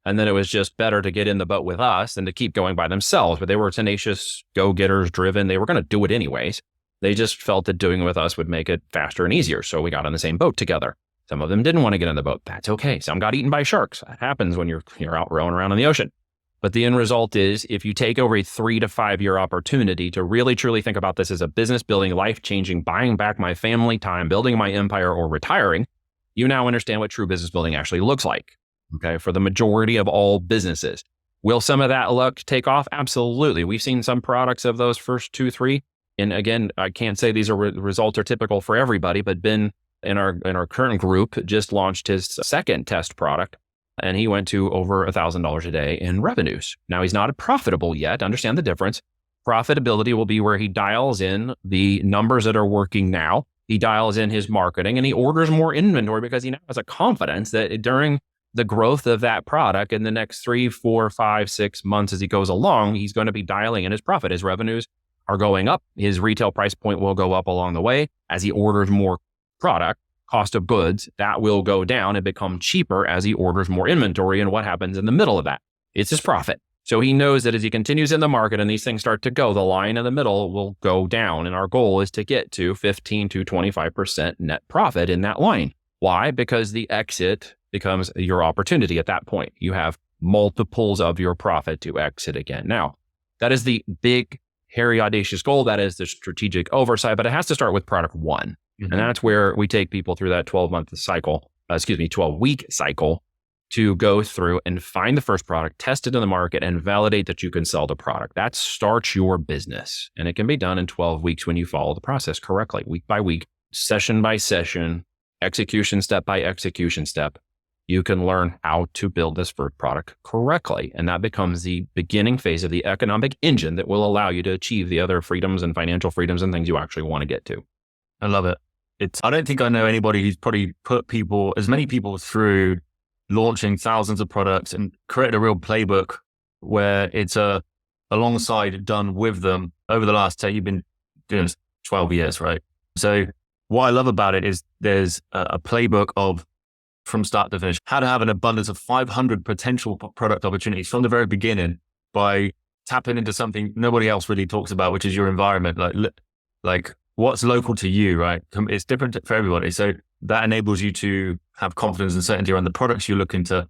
And then it was just better to get in the boat with us than to keep going by themselves. But they were tenacious, go-getters, driven. They were going to do it anyways. They just felt that doing it with us would make it faster and easier. So we got on the same boat together. Some of them didn't want to get in the boat. That's okay. Some got eaten by sharks. That happens when you're out rowing around in the ocean. But the end result is if you take over a 3 to 5 year opportunity to really truly think about this as a business building, life changing, buying back my family time, building my empire, or retiring, you now understand what true business building actually looks like. Okay. For the majority of all businesses. Will some of that luck take off? Absolutely. We've seen some products of those first 2, 3. And again, I can't say these results are typical for everybody, but Ben in our current group just launched his second test product, and he went to over $1,000 a day in revenues. Now he's not profitable yet. Understand the difference. Profitability will be where he dials in the numbers that are working now. He dials in his marketing and he orders more inventory because he now has a confidence that during the growth of that product in the next 3, 4, 5, 6 months as he goes along, he's going to be dialing in his profit. His revenues are going up. His retail price point will go up along the way as he orders more product. Cost of goods, that will go down and become cheaper as he orders more inventory. And what happens in the middle of that? It's his profit. So he knows that as he continues in the market and these things start to go, the line in the middle will go down. And our goal is to get to 15 to 25% net profit in that line. Why? Because the exit becomes your opportunity at that point. You have multiples of your profit to exit again. Now, that is the big, hairy, audacious goal. That is the strategic oversight, but it has to start with product one. Mm-hmm. And that's where we take people through that 12-week cycle to go through and find the first product, test it in the market, and validate that you can sell the product. That starts your business. And it can be done in 12 weeks when you follow the process correctly, week by week, session by session, execution step by execution step. You can learn how to build this first product correctly. And that becomes the beginning phase of the economic engine that will allow you to achieve the other freedoms and financial freedoms and things you actually want to get to. I love it. I don't think I know anybody who's probably put as many people through launching thousands of products and created a real playbook where it's alongside done with them over the last, you've been doing this 12 years, right? So what I love about it is there's a playbook of from start to finish, how to have an abundance of 500 potential product opportunities from the very beginning by tapping into something nobody else really talks about, which is your environment. Like what's local to you, right? It's different for everybody. So that enables you to have confidence and certainty around the products you're looking to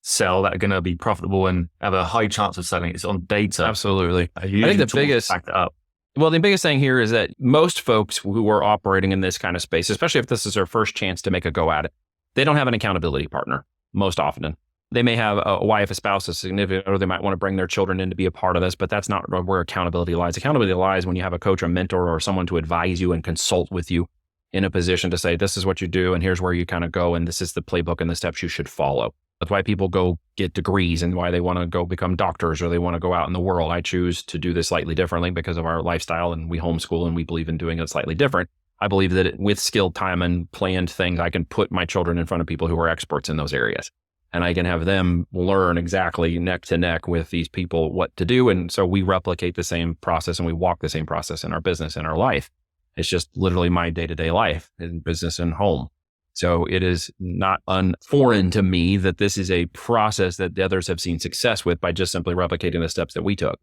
sell that are going to be profitable and have a high chance of selling. It's on data. Absolutely. I think the biggest thing here is that most folks who are operating in this kind of space, especially if this is their first chance to make a go at it, they don't have an accountability partner most often. They may have a wife, a spouse, a significant, or they might want to bring their children in to be a part of this, but that's not where accountability lies. Accountability lies when you have a coach, a mentor, or someone to advise you and consult with you in a position to say, this is what you do, and here's where you kind of go, and this is the playbook and the steps you should follow. That's why people go get degrees and why they want to go become doctors or they want to go out in the world. I choose to do this slightly differently because of our lifestyle, and we homeschool and we believe in doing it slightly different. I believe that with skilled time and planned things, I can put my children in front of people who are experts in those areas. And I can have them learn exactly neck to neck with these people what to do. And so we replicate the same process and we walk the same process in our business and our life. It's just literally my day-to-day life in business and home. So it is not unforeign to me that this is a process that the others have seen success with by just simply replicating the steps that we took.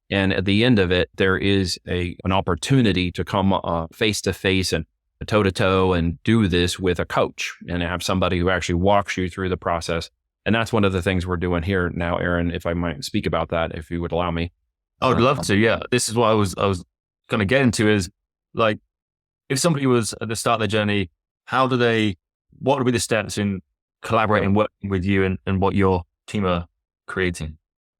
And at the end of it, there is an opportunity to come face to face and toe to toe and do this with a coach and have somebody who actually walks you through the process. And that's one of the things we're doing here now, Aaron, if I might speak about that, if you would allow me. I would love to. Yeah. This is what I was going to get into is like, if somebody was at the start of their journey, what would be the steps in collaborating, working with you and what your team are creating?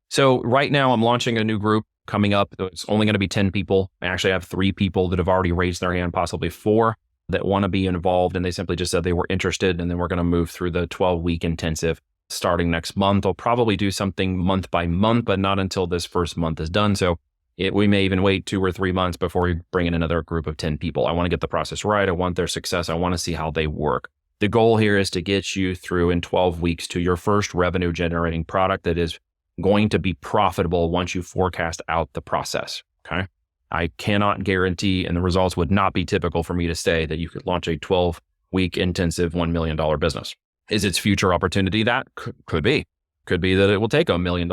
So right now I'm launching a new group coming up. It's only going to be 10 people. I actually have 3 people that have already raised their hand, possibly 4 that want to be involved. And they simply just said they were interested. And then we're going to move through the 12-week intensive starting next month. I'll probably do something month by month, but not until this first month is done. So we may even wait 2 or 3 months before we bring in another group of 10 people. I want to get the process right. I want their success. I want to see how they work. The goal here is to get you through in 12 weeks to your first revenue generating product that is going to be profitable once you forecast out the process. Okay. I cannot guarantee, and the results would not be typical for me to say that you could launch a 12-week intensive $1 million business. Is its future opportunity that? Could be. Could be that it will take $1 million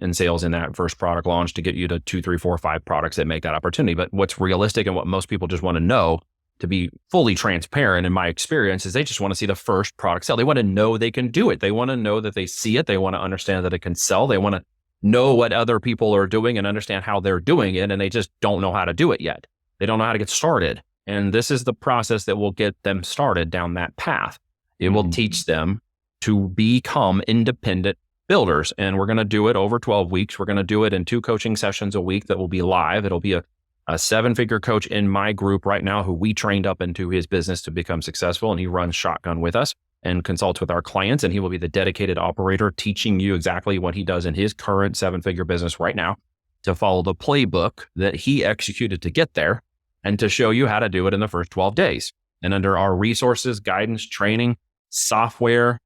in sales in that first product launch to get you to 2, 3, 4, 5 products that make that opportunity. But what's realistic and what most people just want to know, to be fully transparent in my experience, is they just want to see the first product sell. They want to know they can do it. They want to know that they see it. They want to understand that it can sell. They want to know what other people are doing and understand how they're doing it, and they just don't know how to do it yet. They don't know how to get started. And this is the process that will get them started down that path. It will teach them to become independent builders. And we're going to do it over 12 weeks. We're going to do it in 2 coaching sessions a week that will be live. It'll be a 7-figure coach in my group right now who we trained up into his business to become successful. And he runs shotgun with us and consults with our clients. And he will be the dedicated operator teaching you exactly what he does in his current 7-figure business right now to follow the playbook that he executed to get there and to show you how to do it in the first 12 days. And under our resources, guidance, training, software,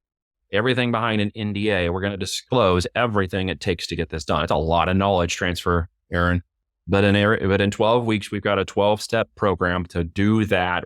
everything behind an NDA, we're going to disclose everything it takes to get this done. It's a lot of knowledge transfer, Aaron. But in 12 weeks, we've got a 12-step program to do that.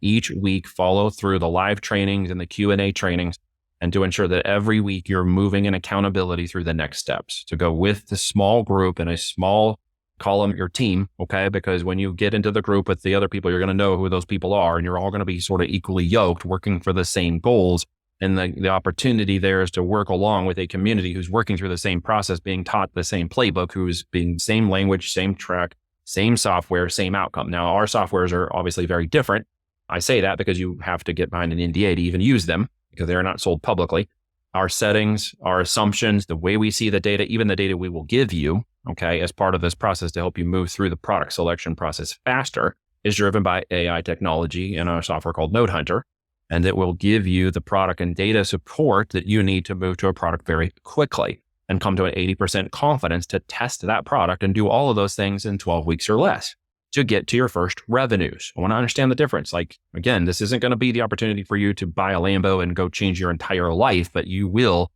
Each week, follow through the live trainings and the Q&A trainings, and to ensure that every week you're moving in accountability through the next steps to go with the small group and a small, call them your team, okay? Because when you get into the group with the other people, you're going to know who those people are, and you're all going to be sort of equally yoked, working for the same goals. And the opportunity there is to work along with a community who's working through the same process, being taught the same playbook, who's being same language, same track, same software, same outcome. Now, our softwares are obviously very different. I say that because you have to get behind an NDA to even use them because they're not sold publicly. Our settings, our assumptions, the way we see the data, even the data we will give you, okay, as part of this process to help you move through the product selection process faster is driven by AI technology in our software called Node Hunter. And it will give you the product and data support that you need to move to a product very quickly and come to an 80% confidence to test that product and do all of those things in 12 weeks or less to get to your first revenues. I want to understand the difference. Like, again, this isn't going to be the opportunity for you to buy a Lambo and go change your entire life, but you will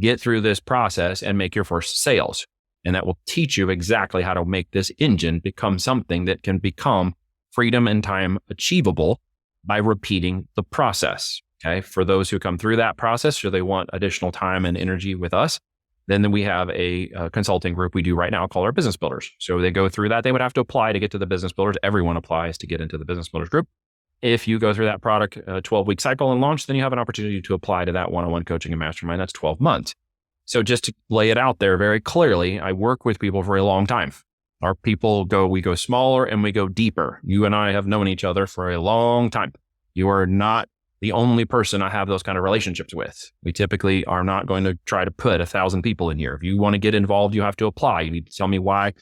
get through this process and make your first sales. And that will teach you exactly how to make this engine become something that can become freedom and time achievable by repeating the process. Okay. For those who come through that process, or they want additional time and energy with us, then we have a consulting group we do right now called our Business Builders. So they go through that. They would have to apply to get to the Business Builders. Everyone applies to get into the Business Builders group. If you go through that product 12-week cycle and launch, then you have an opportunity to apply to that one-on-one coaching and mastermind. That's 12 months. So just to lay it out there very clearly, I work with people for a long time. Our people we go smaller and we go deeper. You and I have known each other for a long time. You are not the only person I have those kind of relationships with. We typically are not going to try to put 1,000 people in here. If you want to get involved, you have to apply. You need to tell me why.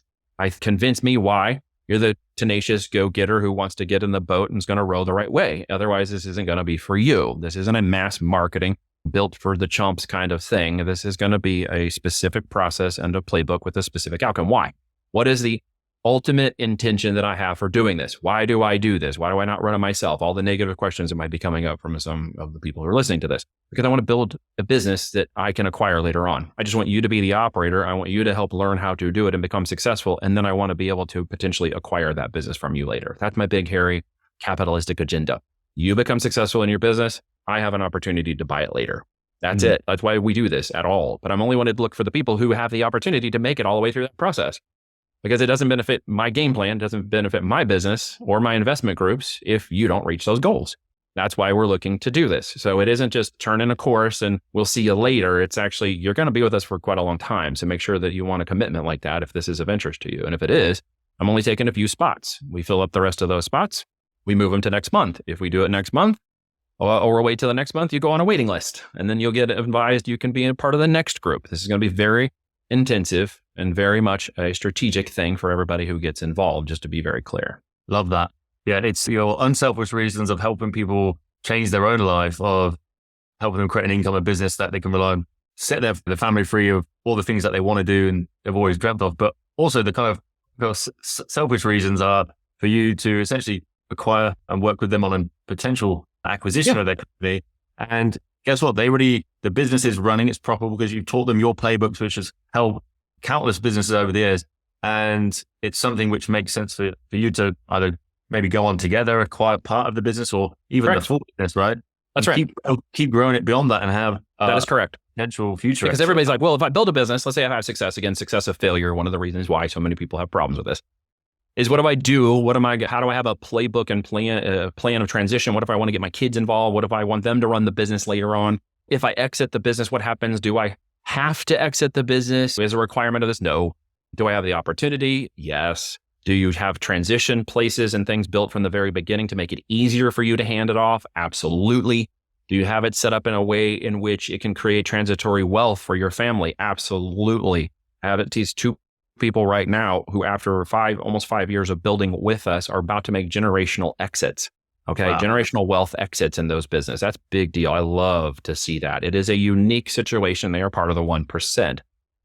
Convince me why you're the tenacious go-getter who wants to get in the boat and is going to row the right way. Otherwise, this isn't going to be for you. This isn't a mass marketing built for the chumps kind of thing. This is going to be a specific process and a playbook with a specific outcome. Why? What is the ultimate intention that I have for doing this? Why do I do this? Why do I not run it myself? All the negative questions that might be coming up from some of the people who are listening to this, because I want to build a business that I can acquire later on. I just want you to be the operator. I want you to help learn how to do it and become successful. And then I want to be able to potentially acquire that business from you later. That's my big, hairy capitalistic agenda. You become successful in your business. I have an opportunity to buy it later. That's it. That's why we do this at all. But I'm only wanted to look for the people who have the opportunity to make it all the way through that process. Because it doesn't benefit my game plan, doesn't benefit my business or my investment groups if you don't reach those goals. That's why we're looking to do this. So it isn't just turn in a course and we'll see you later. It's actually, you're going to be with us for quite a long time. So make sure that you want a commitment like that if this is of interest to you. And if it is, I'm only taking a few spots. We fill up the rest of those spots. We move them to next month. If we do it next month, or we'll wait till the next month, you go on a waiting list. And then you'll get advised you can be a part of the next group. This is going to be very intensive and very much a strategic thing for everybody who gets involved, just to be very clear. Love that. Yeah, it's your unselfish reasons of helping people change their own life, of helping them create an income, a business that they can rely on, set their family free of all the things that they want to do and they've always dreamt of. But also the kind of selfish reasons are for you to essentially acquire and work with them on a potential acquisition of their company. And guess what? The business is running, it's profitable because you've taught them your playbooks, which has helped countless businesses over the years. And it's something which makes sense for you to either maybe go on together, acquire part of the business, or even the full business, right? That's right. Keep growing it beyond that and have that is correct. Potential future. Because everybody's like, well, if I build a business, let's say I have success, again, success of failure. One of the reasons why so many people have problems with this is what do I do? How do I have a playbook and plan of transition? What if I want to get my kids involved? What if I want them to run the business later on? If I exit the business, what happens? Do I have to exit the business? Is a requirement of this? No. Do I have the opportunity? Yes. Do you have transition places and things built from the very beginning to make it easier for you to hand it off? Absolutely. Do you have it set up in a way in which it can create transitory wealth for your family? Absolutely. I have these 2 people right now who, after almost 5 years of building with us, are about to make generational exits. Okay. Wow. Generational wealth exits in those business. That's a big deal. I love to see that. It is a unique situation. They are part of the 1%.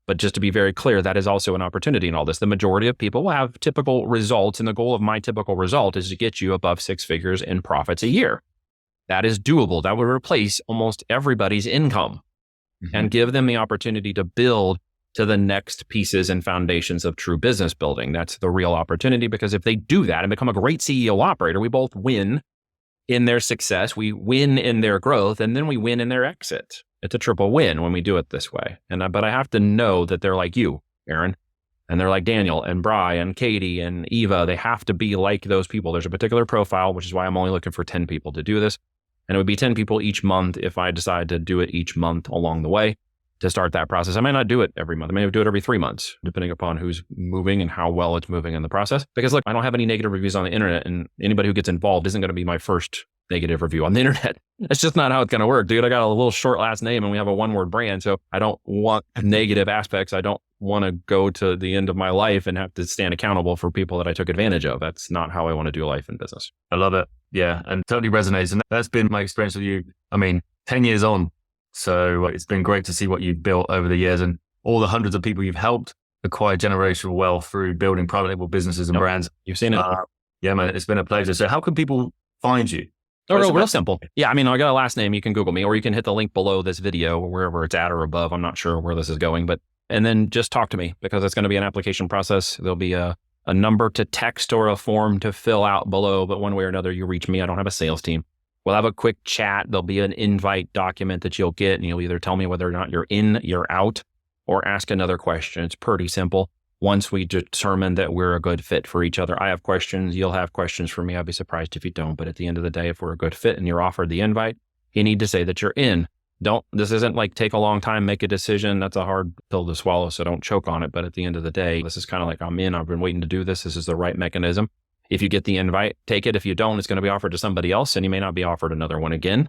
But just to be very clear, that is also an opportunity in all this. The majority of people will have typical results. And the goal of my typical result is to get you above 6 figures in profits a year. That is doable. That would replace almost everybody's income and give them the opportunity to build to the next pieces and foundations of true business building. That's the real opportunity, because if they do that and become a great CEO operator, we both win in their success, we win in their growth, and then we win in their exit. It's a triple win when we do it this way. But I have to know that they're like you, Aaron, and they're like Daniel and Bri and Katie and Eva. They have to be like those people. There's a particular profile, which is why I'm only looking for 10 people to do this. And it would be 10 people each month if I decide to do it each month along the way to start that process. I may not do it every month. I may do it every 3 months, depending upon who's moving and how well it's moving in the process. Because look, I don't have any negative reviews on the internet, and anybody who gets involved isn't going to be my first negative review on the internet. That's just not how it's going to work, dude. I got a little short last name and we have a 1-word brand. So I don't want negative aspects. I don't want to go to the end of my life and have to stand accountable for people that I took advantage of. That's not how I want to do life in business. I love it. Yeah. And totally resonates. And that's been my experience with you. 10 years on. So it's been great to see what you've built over the years and all the hundreds of people you've helped acquire generational wealth through building private label businesses and brands. You've seen it. Yeah, man, it's been a pleasure. So how can people find you? Real simple. Yeah, I got a last name. You can Google me, or you can hit the link below this video or wherever it's at or above. I'm not sure where this is going, and then just talk to me, because it's going to be an application process. There'll be a number to text or a form to fill out below, but one way or another, you reach me. I don't have a sales team. We'll have a quick chat. There'll be an invite document that you'll get, and you'll either tell me whether or not you're in, you're out, or ask another question. It's pretty simple. Once we determine that we're a good fit for each other, I have questions, you'll have questions for me. I'd be surprised if you don't. But at the end of the day, if we're a good fit and you're offered the invite, you need to say that you're in. This isn't like take a long time, make a decision. That's a hard pill to swallow, so don't choke on it. But at the end of the day, this is kind of like, I'm in, I've been waiting to do this. This is the right mechanism. If you get the invite, take it. If you don't, it's going to be offered to somebody else, and you may not be offered another one again.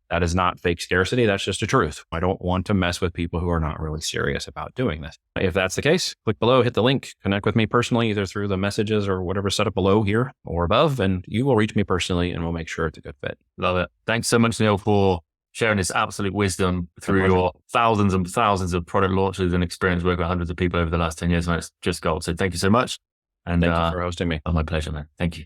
That is not fake scarcity. That's just the truth. I don't want to mess with people who are not really serious about doing this. If that's the case, click below, hit the link, connect with me personally, either through the messages or whatever set up below here or above, and you will reach me personally, and we'll make sure it's a good fit. Love it. Thanks so much, Neil, for sharing this absolute wisdom through your thousands and thousands of product launches and experience working with hundreds of people over the last 10 years. And it's just gold. So thank you so much. And thank you for hosting me. Oh, my pleasure, man. Thank you.